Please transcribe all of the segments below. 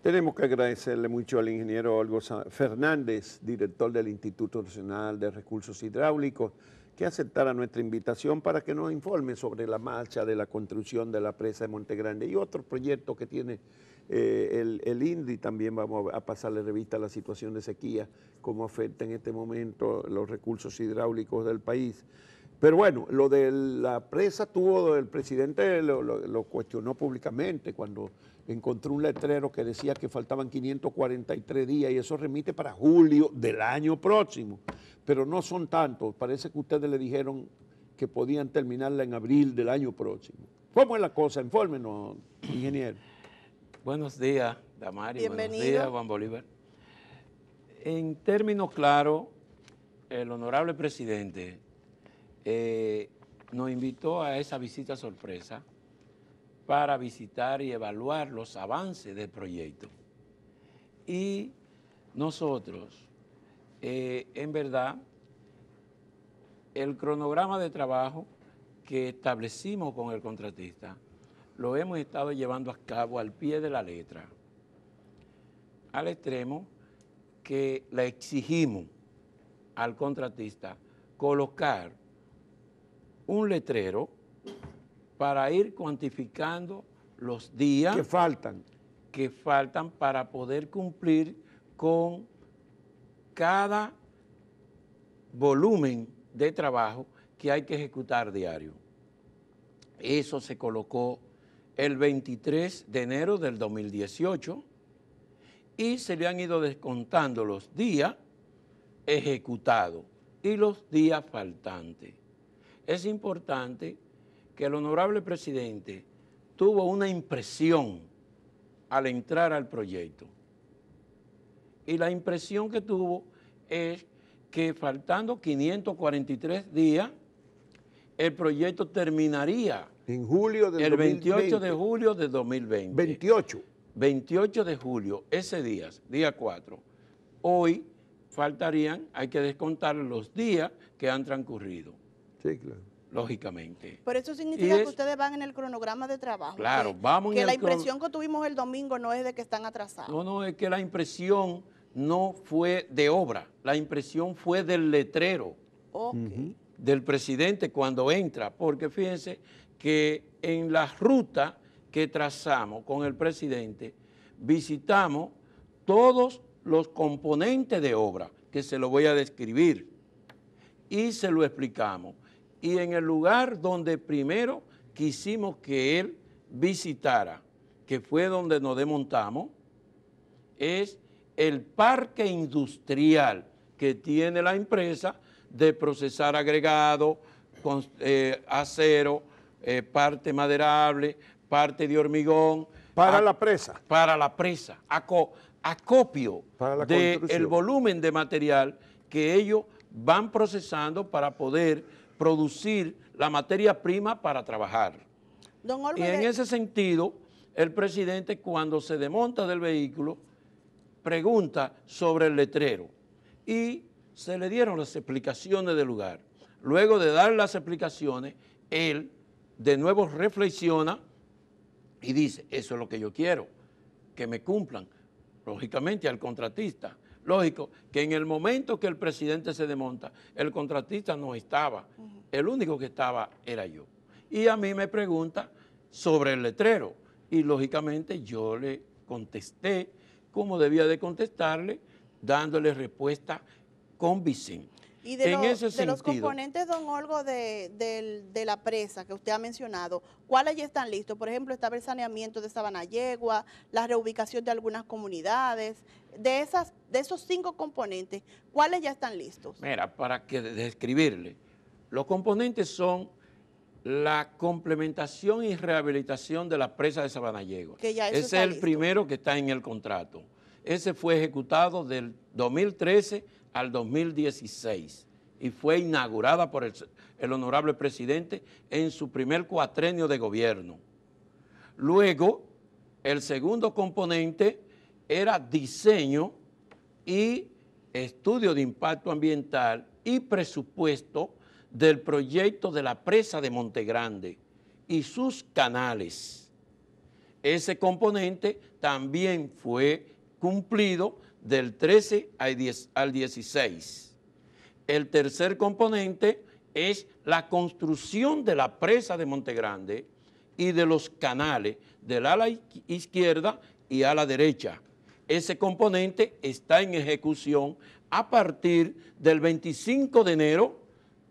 Tenemos que agradecerle mucho al ingeniero Olgo Fernández, director del Instituto Nacional de Recursos Hidráulicos, que aceptara nuestra invitación para que nos informe sobre la marcha de la construcción de la presa de Montegrande y otros proyectos que tiene el INDRI. También vamos a pasarle revista a la situación de sequía, cómo afecta en este momento los recursos hidráulicos del país. Pero bueno, lo de la presa el presidente lo cuestionó públicamente cuando encontró un letrero que decía que faltaban 543 días y eso remite para julio del año próximo. Pero no son tantos, parece que ustedes le dijeron que podían terminarla en abril del año próximo. ¿Cómo es la cosa? Infórmenos, ingeniero. Buenos días, Damaris. Bienvenido. Buenos días, Juan Bolívar. En términos claros, el honorable presidente nos invitó a esa visita sorpresa para visitar y evaluar los avances del proyecto. Y nosotros, en verdad, el cronograma de trabajo que establecimos con el contratista lo hemos estado llevando a cabo al pie de la letra, al extremo que le exigimos al contratista colocar un letrero para ir cuantificando los días que faltan para poder cumplir con cada volumen de trabajo que hay que ejecutar diario. Eso se colocó el 23 de enero del 2018 y se le han ido descontando los días ejecutados y los días faltantes. Es importante que el honorable presidente tuvo una impresión al entrar al proyecto. Y la impresión que tuvo es que faltando 543 días, el proyecto terminaría en julio del el 2020. 28 de julio de 2020. 28. 28 de julio, ese día 4. Hoy faltarían, hay que descontar los días que han transcurrido. Sí, claro. Lógicamente. Pero eso significa que ustedes van en el cronograma de trabajo. Claro, vamos en el que la impresión que tuvimos el domingo no es de que están atrasados. No, es que la impresión no fue de obra, la impresión fue del letrero del presidente cuando entra, porque fíjense que en la ruta que trazamos con el presidente, visitamos todos los componentes de obra, que se lo voy a describir, y se lo explicamos. Y en el lugar donde primero quisimos que él visitara, que fue donde nos desmontamos, es el parque industrial que tiene la empresa de procesar agregado, acero, parte maderable, parte de hormigón. Para la presa. Para la presa, acopio del volumen de material que ellos van procesando para poder producir la materia prima para trabajar. Y en ese sentido, el presidente cuando se desmonta del vehículo, pregunta sobre el letrero y se le dieron las explicaciones del lugar. Luego de dar las explicaciones, él de nuevo reflexiona y dice, eso es lo que yo quiero, que me cumplan, lógicamente al contratista. Lógico que en el momento que el presidente se desmonta, el contratista no estaba, el único que estaba era yo. Y a mí me pregunta sobre el letrero y lógicamente yo le contesté como debía de contestarle, dándole respuesta convincente. Y de los componentes, don Olgo, de la presa que usted ha mencionado, ¿cuáles ya están listos? Por ejemplo, estaba el saneamiento de Sabanayegua, la reubicación de algunas comunidades. De esos 5 componentes, ¿cuáles ya están listos? Mira, para que describirle, los componentes son la complementación y rehabilitación de la presa de Sabanayegua. Ese es el primero que está en el contrato. Ese fue ejecutado del 2013 al 2016 y fue inaugurada por el honorable presidente en su primer cuatrenio de gobierno. Luego, el segundo componente era diseño y estudio de impacto ambiental y presupuesto del proyecto de la presa de Montegrande y sus canales. ese componente también fue cumplido del 13 al 16. El tercer componente es la construcción de la presa de Montegrande y de los canales del ala izquierda y ala derecha. Ese componente está en ejecución a partir del 25 de enero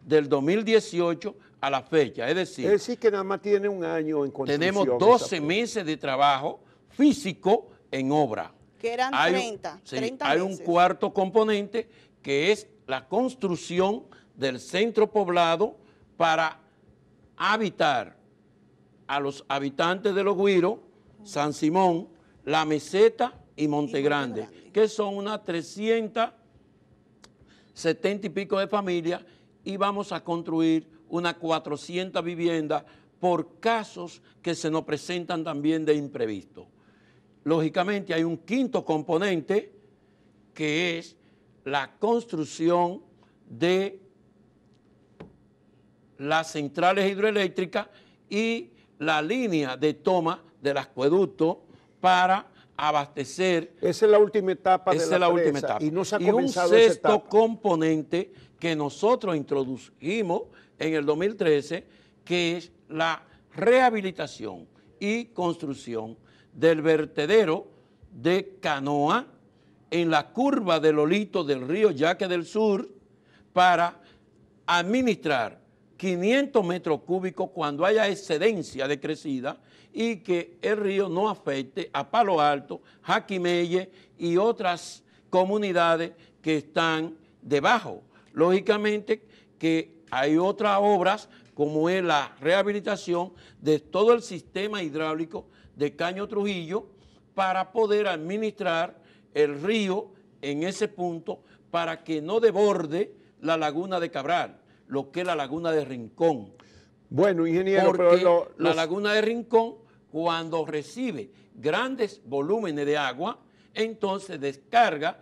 del 2018 a la fecha. Es decir que nada más tiene un año en construcción. Tenemos 12 meses de trabajo físico en obra. Que eran 30 meses. Hay un cuarto componente que es la construcción del centro poblado para habitar a los habitantes de Los Guiros, San Simón, La Meseta y Montegrande, que son unas 370 y pico de familias, y vamos a construir unas 400 viviendas por casos que se nos presentan también de imprevisto. Lógicamente hay un quinto componente que es la construcción de las centrales hidroeléctricas y la línea de toma del acueducto para abastecer. Esa es la última etapa de la presa. Última etapa. Y no se ha comenzado esa etapa. Y un sexto componente que nosotros introdujimos en el 2013, que es la rehabilitación y construcción del vertedero de Canoa en la curva del Olito del río Yaque del Sur para administrar 500 metros cúbicos cuando haya excedencia de crecida y que el río no afecte a Palo Alto, Jaquimelle y otras comunidades que están debajo. Lógicamente que hay otras obras como es la rehabilitación de todo el sistema hidráulico de Caño Trujillo para poder administrar el río en ese punto para que no desborde la laguna de Cabral, lo que es la laguna de Rincón. Bueno, ingeniero, porque la laguna de Rincón, cuando recibe grandes volúmenes de agua, entonces descarga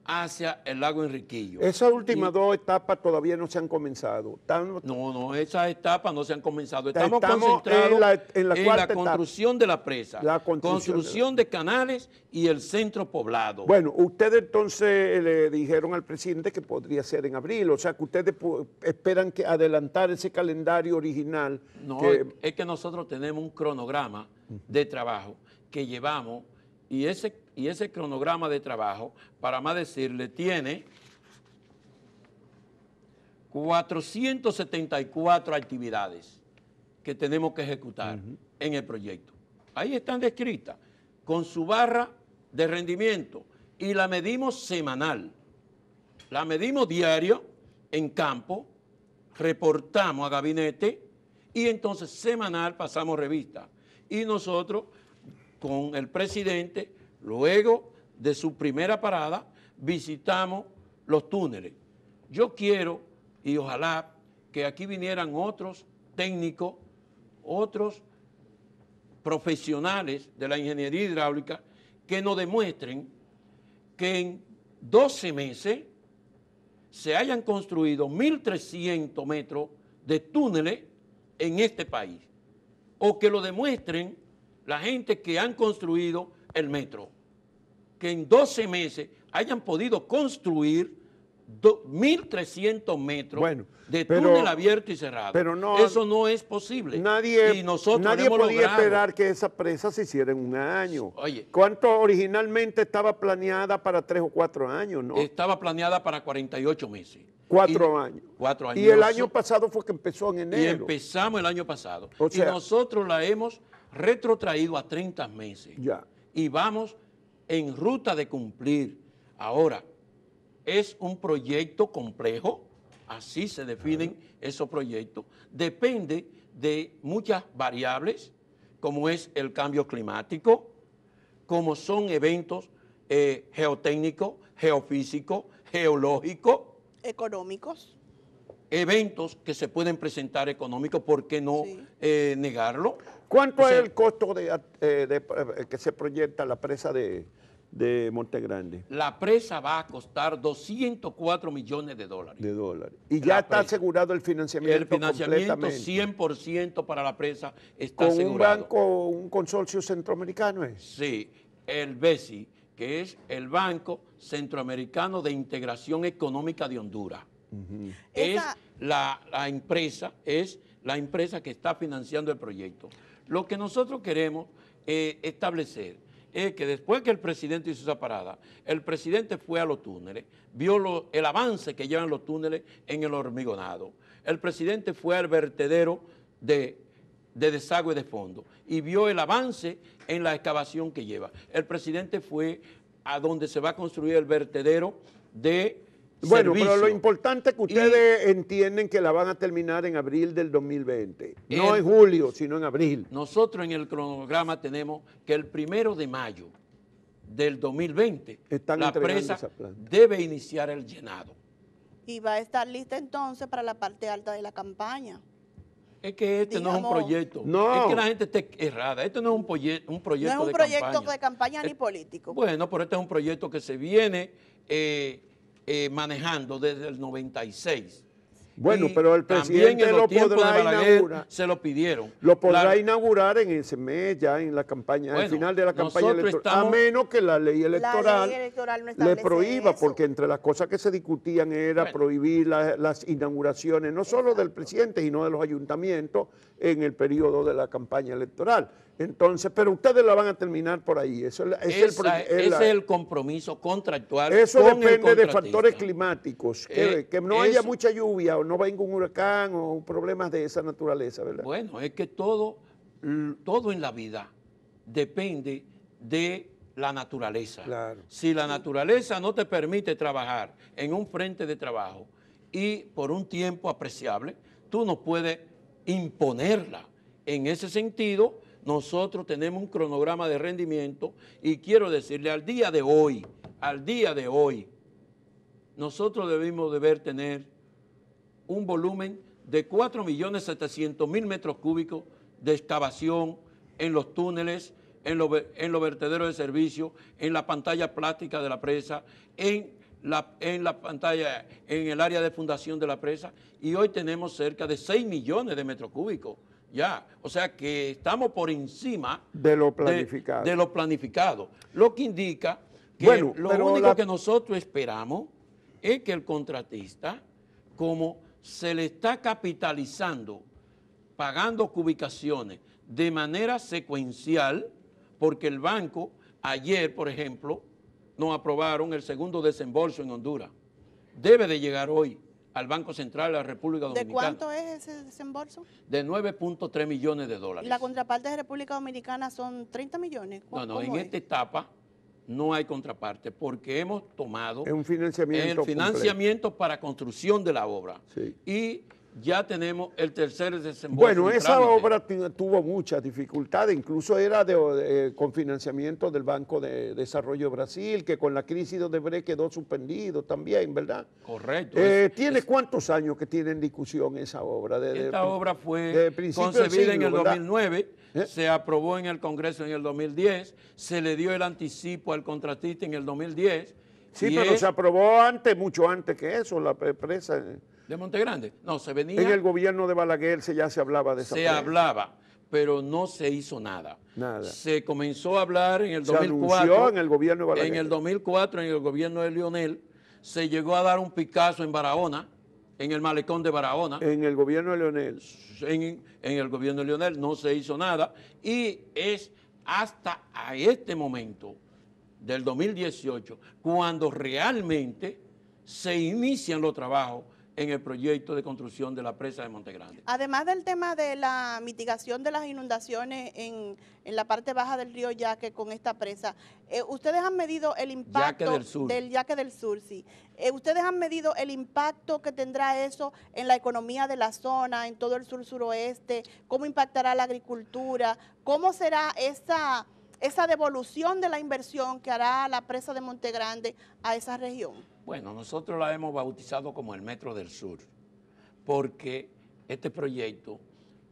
hacia el lago Enriquillo. Esas últimas dos etapas todavía no se han comenzado. No, esas etapas no se han comenzado. Estamos concentrados en la construcción de la presa, construcción de canales y el centro poblado. Bueno, ustedes entonces le dijeron al presidente que podría ser en abril, o sea que ustedes esperan que adelantar ese calendario original. No, es que nosotros tenemos un cronograma de trabajo que llevamos y ese cronograma de trabajo, para más decirle, tiene 474 actividades que tenemos que ejecutar en el proyecto. Ahí están descritas, con su barra de rendimiento, y la medimos semanal. La medimos diario en campo, reportamos a gabinete y entonces semanal pasamos revista. Y nosotros, con el presidente, luego de su primera parada, visitamos los túneles. Yo quiero, y ojalá, que aquí vinieran otros técnicos, otros profesionales de la ingeniería hidráulica que nos demuestren que en 12 meses se hayan construido 1.300 metros de túneles en este país, o que lo demuestren la gente que han construido el metro, que en 12 meses hayan podido construir 1.300 metros de túnel abierto y cerrado. Pero no, eso no es posible. Nadie podía esperar que esa presa se hiciera en un año. Oye, ¿cuánto originalmente estaba planeada para 3 o 4 años? ¿No? Estaba planeada para 48 meses. 4 años. 4 años. Y el año pasado fue que empezó en enero. Y empezamos el año pasado. O sea, y nosotros la hemos retrotraído a 30 meses. Ya. Y vamos en ruta de cumplir. Ahora, es un proyecto complejo, así se definen esos proyectos. Depende de muchas variables, como es el cambio climático, como son eventos geotécnicos, geofísicos, geológicos. Económicos. Eventos que se pueden presentar económicos, ¿por qué no negarlo? ¿Cuánto es el costo que se proyecta la presa de de Montegrande. La presa va a costar 204 millones de dólares. Y ya está asegurado el financiamiento. El financiamiento completamente. 100% para la presa está ¿Con asegurado. un banco, un consorcio centroamericano es? Sí, el BESI, que es el Banco Centroamericano de Integración Económica de Honduras. Es la empresa que está financiando el proyecto. Lo que nosotros queremos establecer es que después que el presidente hizo esa parada, el presidente fue a los túneles, vio el avance que llevan los túneles en el hormigonado. El presidente fue al vertedero de desagüe de fondo y vio el avance en la excavación que lleva. El presidente fue a donde se va a construir el vertedero de Bueno, servicio. pero lo importante es que ustedes entienden que la van a terminar en abril del 2020. No en julio, sino en abril. Nosotros en el cronograma tenemos que el 1 de mayo del 2020 la presa debe iniciar el llenado. Y va a estar lista entonces para la parte alta de la campaña. Es que no es un proyecto. No. Es que la gente está errada. Esto no es un proyecto de campaña. No es un proyecto de campaña ni político. Bueno, pero este es un proyecto que se viene manejando desde el 96. Bueno, pero el presidente lo podrá inaugurar. Se lo pidieron. Lo podrá inaugurar en ese mes, ya en la campaña, al final de la campaña electoral. A menos que la ley electoral no le prohíba, eso. Porque entre las cosas que se discutían era prohibir las inauguraciones, no solo del presidente, sino de los ayuntamientos en el periodo de la campaña electoral. Entonces, pero ustedes la van a terminar por ahí. Ese es el compromiso contractual. Eso depende de factores climáticos, que no haya mucha lluvia o no venga un huracán o problemas de esa naturaleza, ¿verdad? Bueno, es que todo en la vida depende de la naturaleza. Claro. Si la naturaleza no te permite trabajar en un frente de trabajo y por un tiempo apreciable, tú no puedes imponerla. En ese sentido, nosotros tenemos un cronograma de rendimiento y quiero decirle, al día de hoy, nosotros debimos tener un volumen de 4.700.000 metros cúbicos de excavación en los túneles, en los vertederos de servicio, en la pantalla plástica de la presa, en la pantalla, en el área de fundación de la presa, y hoy tenemos cerca de 6 millones de metros cúbicos. Ya, o sea que estamos por encima de lo planificado. Lo que indica que lo único que nosotros esperamos es que el contratista, como se le está capitalizando, pagando cubicaciones de manera secuencial, porque el banco ayer, por ejemplo, nos aprobaron el segundo desembolso en Honduras. Debe de llegar hoy al Banco Central de la República Dominicana. ¿De cuánto es ese desembolso? De 9.3 millones de dólares. ¿Y la contraparte de República Dominicana son 30 millones? No, en esta etapa no hay contraparte porque hemos tomado un financiamiento para construcción de la obra. Sí. Y ya tenemos el tercer desembolso. Bueno, esa obra tuvo muchas dificultades, incluso era con financiamiento del Banco de Desarrollo de Brasil, que con la crisis de Odebrecht quedó suspendido también, ¿verdad? Correcto. ¿Tiene cuántos años que tiene en discusión esa obra? Esta obra fue concebida en el 2009, se aprobó en el Congreso en el 2010, se le dio el anticipo al contratista en el 2010. Sí, pero se aprobó mucho antes que eso, la presa. ¿De Montegrande? No, se venía. En el gobierno de Balaguer ya se hablaba de esa presa. Se hablaba, pero no se hizo nada. Nada. Se comenzó a hablar en el 2004. Se anunció en el gobierno de Balaguer. En el 2004, en el gobierno de Lionel, se llegó a dar un Picasso en Barahona, en el malecón de Barahona. En el gobierno de Lionel. En el gobierno de Lionel no se hizo nada y es hasta a este momento del 2018 cuando realmente se inician los trabajos en el proyecto de construcción de la presa de Montegrande. Además del tema de la mitigación de las inundaciones en la parte baja del río Yaque con esta presa, ustedes han medido el impacto del Yaque del Sur, sí. Ustedes han medido el impacto que tendrá eso en la economía de la zona, en todo el sur-suroeste, cómo impactará la agricultura, cómo será esa devolución de la inversión que hará la presa de Montegrande a esa región. Bueno, nosotros la hemos bautizado como el Metro del Sur, porque este proyecto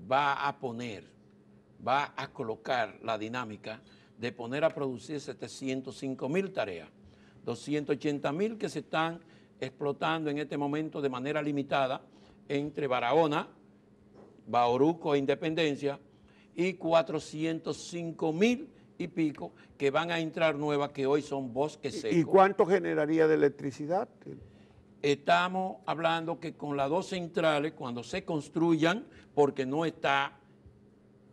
va a colocar la dinámica de poner a producir 705.000 tareas, 280.000 que se están explotando en este momento de manera limitada entre Barahona, Bauruco e Independencia, y 405.000 y pico que van a entrar nuevas, que hoy son bosques secos. ¿Y cuánto generaría de electricidad? Estamos hablando que con las 2 centrales, cuando se construyan, porque no está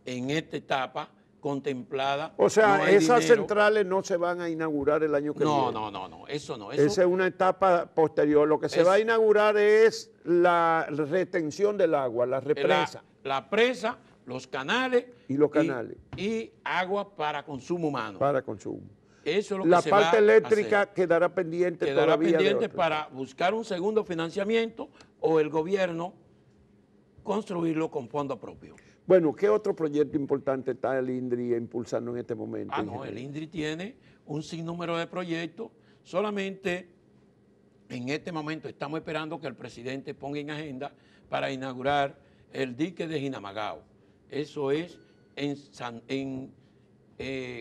en esta etapa contemplada. O sea, no hay esas dinero. Centrales no se van a inaugurar el año que viene. No, eso no. Esa es una etapa posterior. Lo que se va a inaugurar es la retención del agua, la represa. La presa, los canales. Y los canales. Y agua para consumo humano. Para consumo. Eso es lo que la se va parte eléctrica a hacer. quedará pendiente Quedará todavía. pendiente para buscar un segundo financiamiento o el gobierno construirlo con fondo propio. Bueno, ¿qué otro proyecto importante está el INDRI impulsando en este momento? El INDRI tiene un sinnúmero de proyectos. Solamente en este momento estamos esperando que el presidente ponga en agenda para inaugurar el dique de Jinamagao. Eso es en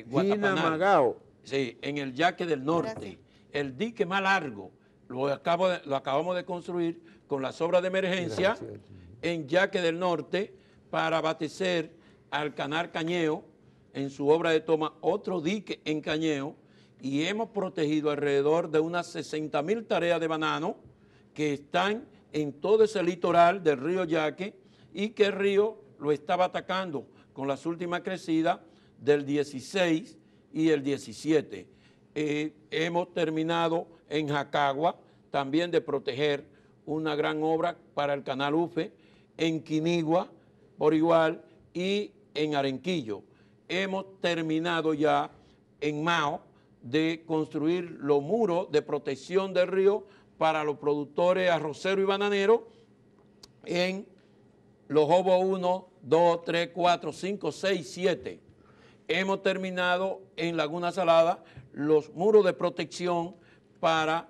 Guatapanal. Jinamagao. Sí, en el Yaque del Norte. Gracias. El dique más largo lo acabamos de construir con las obras de emergencia. Gracias. En Yaque del Norte para abastecer al canal Cañeo en su obra de toma, otro dique en Cañeo, y hemos protegido alrededor de unas 60.000 tareas de banano que están en todo ese litoral del río Yaque y que el río lo estaba atacando con las últimas crecidas del 16 y el 17. Hemos terminado en Jacagua también de proteger una gran obra para el canal Ufe, en Quinigua por igual y en Arenquillo. Hemos terminado ya en Mao de construir los muros de protección del río para los productores arroceros y bananeros en Los Jobos 1, 2, 3, 4, 5, 6, 7. Hemos terminado en Laguna Salada los muros de protección para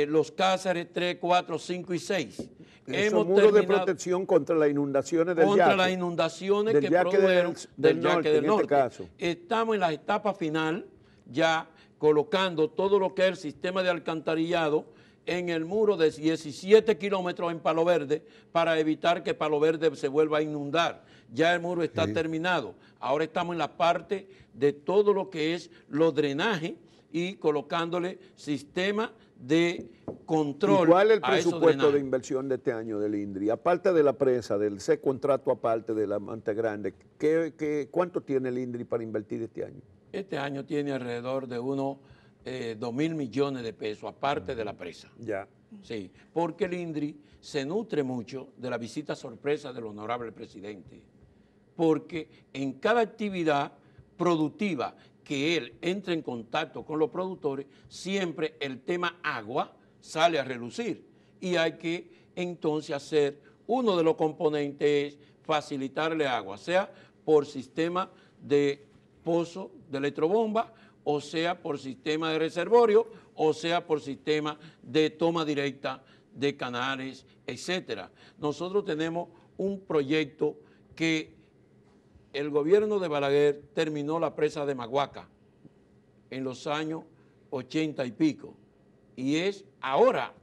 los Cáceres 3, 4, 5 y 6. Esos muros de protección contra las inundaciones del Yaque. Contra las inundaciones que produjeron del Yaque del Norte. Estamos en la etapa final ya colocando todo lo que es el sistema de alcantarillado en el muro de 17 kilómetros en Palo Verde para evitar que Palo Verde se vuelva a inundar. Ya el muro está terminado. Ahora estamos en la parte de todo lo que es los drenajes y colocándole sistema de control. ¿Y cuál es el presupuesto de inversión de este año del INDRI? Aparte de la presa, del ese contrato aparte de la Monte Grande, ¿cuánto tiene el INDRI para invertir este año? Este año tiene alrededor de unos 2.000 millones de pesos, aparte de la presa. Ya. Sí, porque el INDRI se nutre mucho de la visita sorpresa del honorable presidente, porque en cada actividad productiva que él entre en contacto con los productores, siempre el tema agua sale a relucir y hay que entonces hacer, uno de los componentes es facilitarle agua, sea por sistema de pozo de electrobomba, o sea por sistema de reservorio, o sea por sistema de toma directa de canales, etcétera. Nosotros tenemos un proyecto que el gobierno de Balaguer terminó la presa de Maguaca en los años 80 y pico. Y es ahora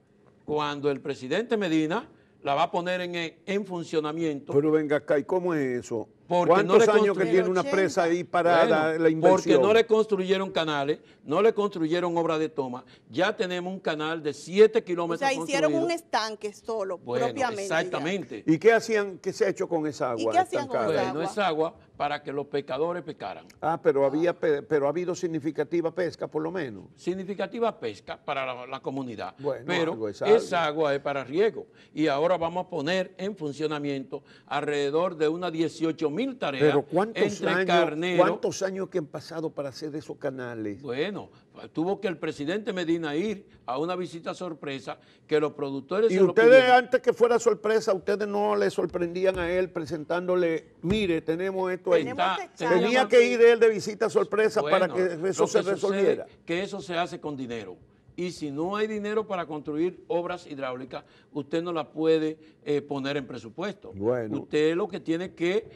cuando el presidente Medina la va a poner en funcionamiento. Pero venga acá, ¿y cómo es eso? ¿Cuántos años que tiene una presa ahí parada la inversión? Porque no le construyeron canales, no le construyeron obras de toma. Ya tenemos un canal de 7 kilómetros. O sea, hicieron un estanque solo, propiamente. Exactamente. Ya. ¿Y qué hacían, qué se ha hecho con esa agua? ¿Y qué hacían con esa agua? Bueno, es agua para que los pescadores pescaran. Ah, pero ha habido significativa pesca, por lo menos. Significativa pesca para la comunidad. Bueno, pero esa agua es para riego. Y ahora vamos a poner en funcionamiento alrededor de unas 18.000 tareas. Pero ¿cuántos años que han pasado para hacer esos canales? Bueno, tuvo que el presidente Medina ir a una visita sorpresa que los productores... Y ustedes, antes que fuera sorpresa, ustedes no le sorprendían a él presentándole, mire, tenemos esto ahí. Tenía que ir él de visita sorpresa para que eso se resolviera. Que eso se hace con dinero. Y si no hay dinero para construir obras hidráulicas, usted no la puede poner en presupuesto. Bueno. Usted lo que tiene que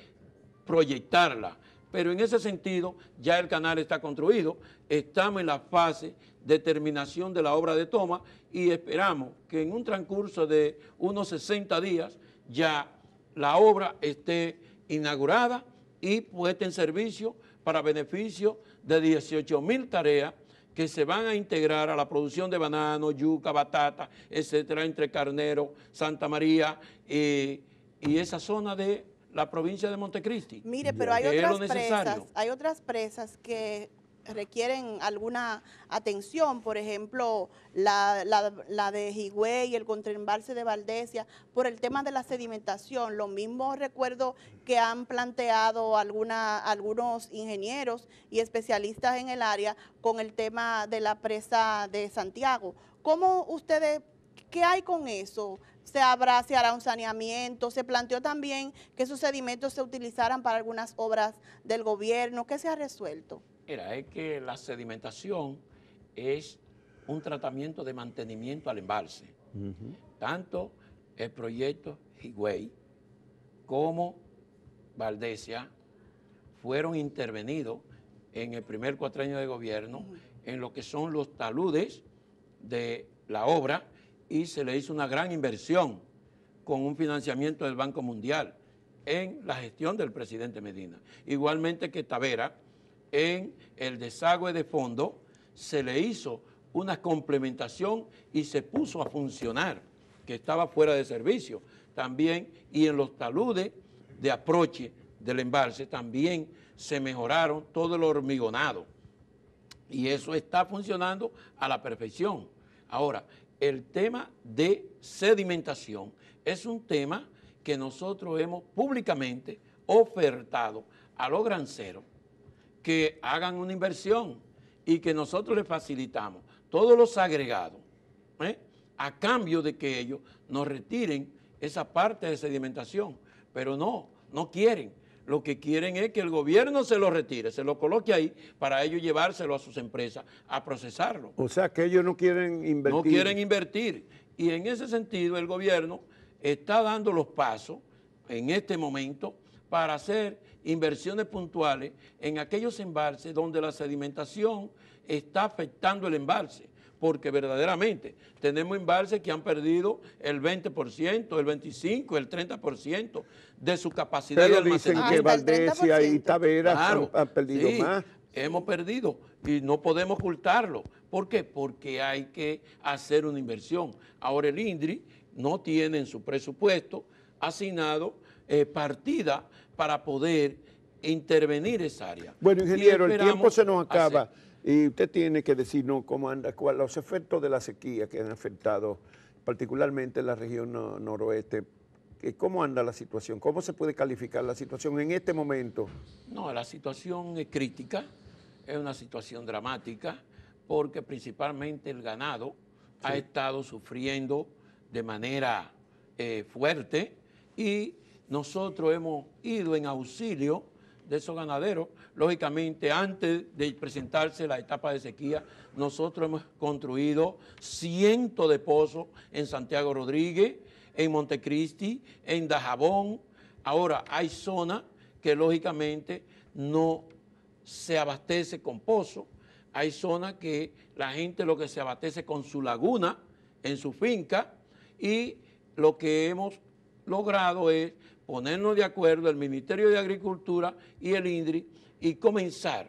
proyectarla, pero en ese sentido ya el canal está construido, estamos en la fase de terminación de la obra de toma y esperamos que en un transcurso de unos 60 días ya la obra esté inaugurada y puesta en servicio para beneficio de 18.000 tareas que se van a integrar a la producción de banano, yuca, batata, etcétera, entre Carnero, Santa María y esa zona de la provincia de Montecristi. Mire, pero hay otras presas que requieren alguna atención, por ejemplo, la de Higüey, el contraembalse de Valdesia, por el tema de la sedimentación. Lo mismo recuerdo que han planteado algunos ingenieros y especialistas en el área con el tema de la presa de Santiago. ¿Cómo ustedes, qué hay con eso? ¿Se hará un saneamiento? ¿Se planteó también que esos sedimentos se utilizaran para algunas obras del gobierno? ¿Qué se ha resuelto? Mira, es que la sedimentación es un tratamiento de mantenimiento al embalse. Tanto el proyecto Higüey como Valdesia fueron intervenidos en el primer cuatrienio de gobierno en lo que son los taludes de la obra y se le hizo una gran inversión con un financiamiento del Banco Mundial en la gestión del presidente Medina. Igualmente que Tavera, en el desagüe de fondo se le hizo una complementación y se puso a funcionar, que estaba fuera de servicio también, y en los taludes de aproche del embalse también se mejoraron todo el hormigonado y eso está funcionando a la perfección. Ahora, el tema de sedimentación es un tema que nosotros hemos públicamente ofertado a los granceros que hagan una inversión y que nosotros les facilitamos todos los agregados a cambio de que ellos nos retiren esa parte de sedimentación, pero no quieren. Lo que quieren es que el gobierno se lo retire, se lo coloque ahí para ellos llevárselo a sus empresas a procesarlo. O sea que ellos no quieren invertir. No quieren invertir. Y en ese sentido el gobierno está dando los pasos en este momento para hacer inversiones puntuales en aquellos embalses donde la sedimentación está afectando el embalse, porque verdaderamente tenemos embalses que han perdido el 20%, el 25%, el 30% de su capacidad de almacenamiento. Pero dicen que Valdesia y Tavera han perdido más. Hemos perdido y no podemos ocultarlo. ¿Por qué? Porque hay que hacer una inversión. Ahora el INDRI no tiene en su presupuesto asignado partida para poder intervenir esa área. Bueno, ingeniero, el tiempo se nos acaba y usted tiene que decirnos cómo anda, los efectos de la sequía que han afectado particularmente la región noroeste. ¿Cómo anda la situación? ¿Cómo se puede calificar la situación en este momento? No, la situación es crítica, es una situación dramática, porque principalmente el ganado ha estado sufriendo de manera fuerte y nosotros hemos ido en auxilio de esos ganaderos. Lógicamente, antes de presentarse la etapa de sequía, nosotros hemos construido cientos de pozos en Santiago Rodríguez, en Montecristi, en Dajabón. Ahora, hay zonas que lógicamente no se abastece con pozos. Hay zonas que la gente lo que se abastece con su laguna, en su finca, y lo que hemos logrado es ponernos de acuerdo el Ministerio de Agricultura y el INDRI y comenzar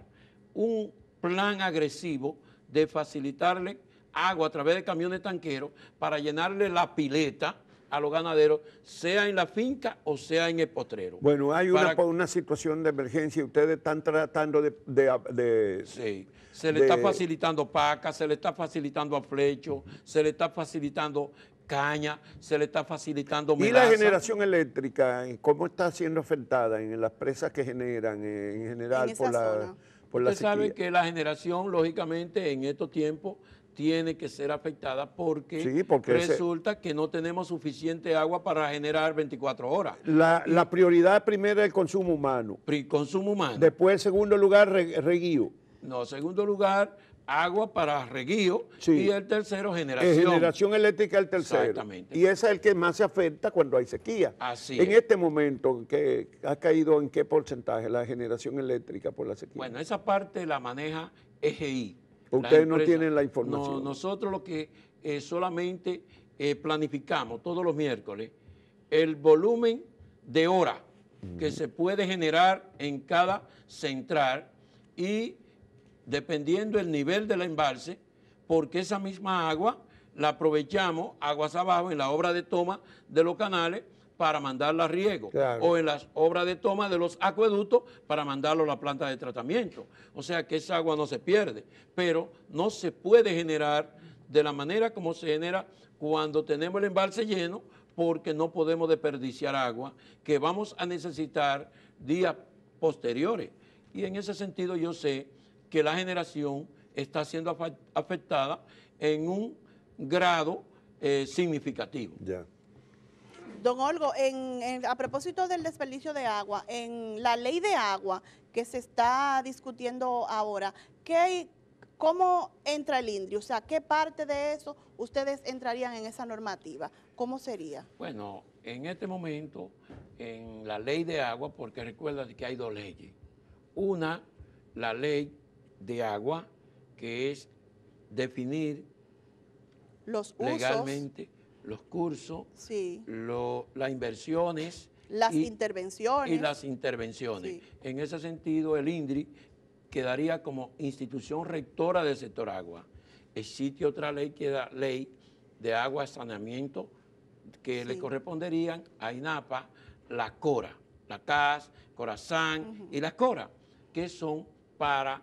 un plan agresivo de facilitarle agua a través de camiones tanqueros para llenarle la pileta a los ganaderos, sea en la finca o sea en el potrero. Bueno, hay una situación de emergencia, ustedes están tratando sí, se le está facilitando paca, se le está facilitando a flecho, se le está facilitando caña, se le está facilitando melaza. ¿Y la generación eléctrica, cómo está siendo afectada en las presas que generan en general por la sequía? Usted sabe que la generación, lógicamente, en estos tiempos tiene que ser afectada porque resulta que no tenemos suficiente agua para generar 24 horas. La prioridad primera es el consumo humano. Consumo humano. Después, en segundo lugar, reguío. No, en segundo lugar, agua para reguío, y el tercero generación. Generación eléctrica el tercero. Exactamente. Y ese es el que más se afecta cuando hay sequía. Así en este momento, ¿qué ha caído en qué porcentaje la generación eléctrica por la sequía? Bueno, esa parte la maneja EGI. Ustedes no tienen la información. No, nosotros lo que solamente planificamos todos los miércoles el volumen de hora que se puede generar en cada central y dependiendo el nivel del embalse, porque esa misma agua la aprovechamos aguas abajo en la obra de toma de los canales para mandarla a riego, o en las obras de toma de los acueductos para mandarlo a la planta de tratamiento. O sea que esa agua no se pierde, pero no se puede generar de la manera como se genera cuando tenemos el embalse lleno, porque no podemos desperdiciar agua que vamos a necesitar días posteriores. Y en ese sentido yo sé que la generación está siendo afectada en un grado significativo. Ya. Don Olgo, a propósito del desperdicio de agua, en la ley de agua que se está discutiendo ahora, ¿cómo entra el INDRI? O sea, ¿qué parte de eso ustedes entrarían en esa normativa? ¿Cómo sería? Bueno, en este momento, en la ley de agua, porque recuerda que hay dos leyes. Una, la ley de agua, que es definir los usos, legalmente los cursos, sí, las inversiones, las intervenciones. Y las intervenciones. Sí. En ese sentido, el INDRI quedaría como institución rectora del sector agua. Existe otra ley que es la ley de agua y saneamiento, que le corresponderían a INAPA, la CORA, la CAS, Corazán y la CORA, que son para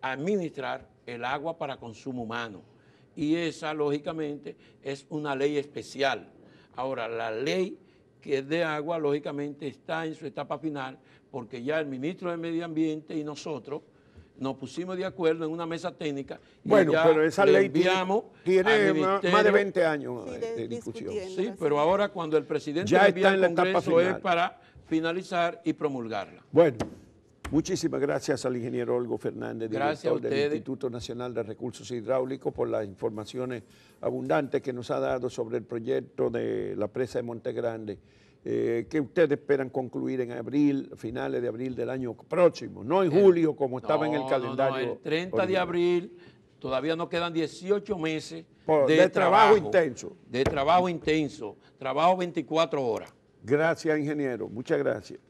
administrar el agua para consumo humano. Y esa, lógicamente, es una ley especial. Ahora, la ley que es de agua, lógicamente, está en su etapa final, porque ya el ministro de Medio Ambiente y nosotros nos pusimos de acuerdo en una mesa técnica. Bueno, y ya pero esa ley tiene más de 20 años de discusión. Sí, pero ahora cuando el presidente ya envía está al Congreso es para finalizar y promulgarla. Bueno, muchísimas gracias al ingeniero Olgo Fernández, director del Instituto Nacional de Recursos Hidráulicos, por las informaciones abundantes que nos ha dado sobre el proyecto de la presa de Monte Grande, que ustedes esperan concluir en abril, finales de abril del año próximo, no en julio como estaba en el calendario. No, el 30 de abril, todavía nos quedan 18 meses de trabajo intenso. De trabajo intenso, trabajo 24 horas. Gracias, ingeniero, muchas gracias.